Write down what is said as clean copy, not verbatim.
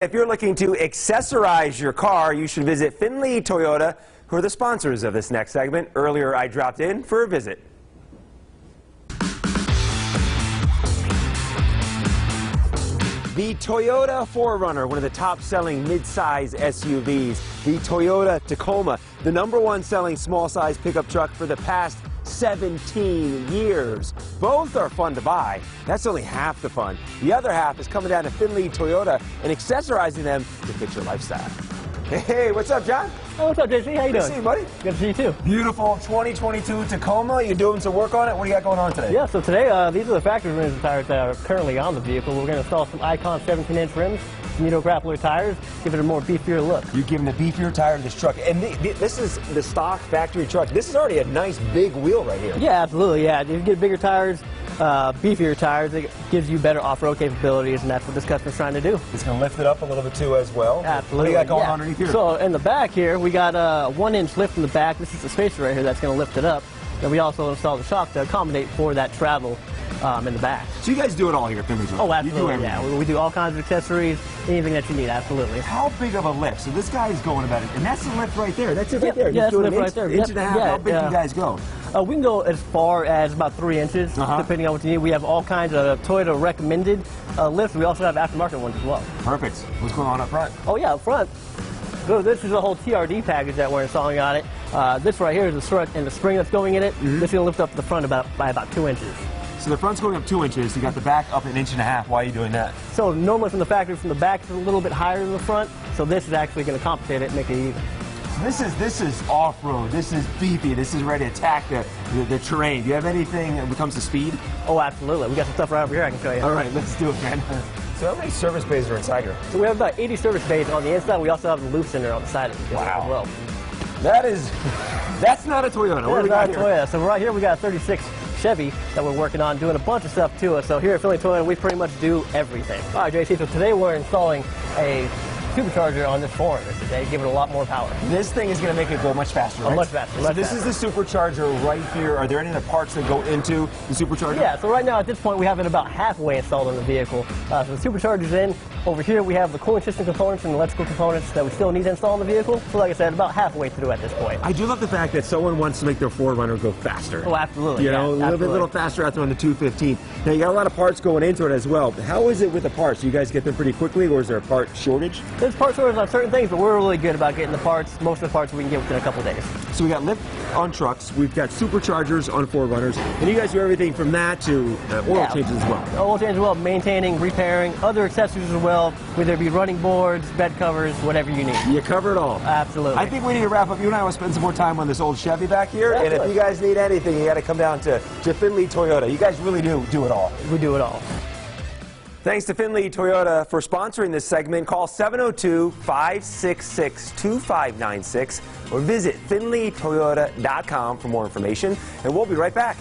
If you're looking to accessorize your car, you should visit Findlay Toyota, who are the sponsors of this next segment. Earlier, I dropped in for a visit. The Toyota 4Runner, one of the top-selling mid-size SUVs. The Toyota Tacoma, the #1 selling small-size pickup truck for the past 17 years. Both are fun to buy. That's only half the fun. The other half is coming down to Findlay Toyota and accessorizing them to fit your lifestyle. Hey, what's up, John? Oh, what's up, JC? How you doing? Good to see you, buddy. Good to see you, too. Beautiful 2022 Tacoma. You doing some work on it? What do you got going on today? Yeah, so today, these are the factory rims and tires that are currently on the vehicle. We're going to install some Icon 17-inch rims, some Nito grappler tires, give it a more beefier look. You're giving a beefier tire to this truck. And this is the stock factory truck. This is already a nice big wheel right here. Yeah, absolutely, yeah. You get bigger tires, beefier tires. It gives you better off-road capabilities, and that's what this customer's trying to do. It's going to lift it up a little bit, too, as well. Absolutely. What do you got going on underneath here? So, in the back here, we got a 1-inch lift in the back. This is the spacer right here that's going to lift it up. And we also installed the shock to accommodate for that travel in the back. So you guys do it all here at Findlay Toyota? Oh, absolutely, you do yeah. We do all kinds of accessories, anything that you need, absolutely. How big of a lift? So this guy is going about it, and that's the lift right there. That's it right there. Yeah, that's the lift right there. Inch and a half. Yeah, how big do you guys go? We can go as far as about 3 inches, depending on what you need. We have all kinds of Toyota recommended lifts. We also have aftermarket ones as well. Perfect. What's going on up front? Oh, yeah, up front. So this is a whole TRD package that we're installing on it. This right here is the strut and the spring that's going in it. This is going to lift up the front by about 2 inches. So the front's going up 2 inches. You got the back up 1.5 inches. Why are you doing that? So normally from the factory, from the back, it's a little bit higher than the front. So this is actually going to compensate it and make it even. So this is off-road. This is beefy. This is ready to attack the terrain. Do you have anything when it comes to speed? Oh, absolutely. We got some stuff right over here I can show you. All right, let's do it, man. So how many service bays are inside here? So we have about 80 service bays on the inside. We also have the loop center on the side of it as well. That's not a Toyota. What do we got here? Toyota. So right here we got a 36 Chevy that we're working on, doing a bunch of stuff to it. So here at Findlay Toyota, we pretty much do everything. All right, JC, so today we're installing a supercharger on this 4Runner today, give it a lot more power. This thing is going to make it go much faster, right? Much faster. So this is the supercharger right here. Are there any other parts that go into the supercharger? Yeah, so right now at this point we have it about halfway installed on the vehicle. So the supercharger's in. Over here we have the cooling system components and electrical components that we still need to install in the vehicle. So like I said, about halfway through at this point. I do love the fact that someone wants to make their 4Runner go faster. Oh, absolutely. You know, a little faster out there on the 215. Now, you got a lot of parts going into it as well. How is it with the parts? Do you guys get them pretty quickly, or is there a part shortage? There's part shortage on certain things, but we're really good about getting the parts. Most of the parts we can get within a couple days. So we got lift on trucks, we've got superchargers on 4Runners, and you guys do everything from that to oil changes as well. Oil changes as well, maintaining, repairing, other accessories as well, whether it be running boards, bed covers, whatever you need. You cover it all. Absolutely. I think we need to wrap up. You and I will spend some more time on this old Chevy back here, and if you guys need anything, you got to come down to Findlay Toyota. You guys really do it all. We do it all. Thanks to Findlay Toyota for sponsoring this segment. Call 702-566-2596 or visit findlaytoyota.com for more information, and we'll be right back.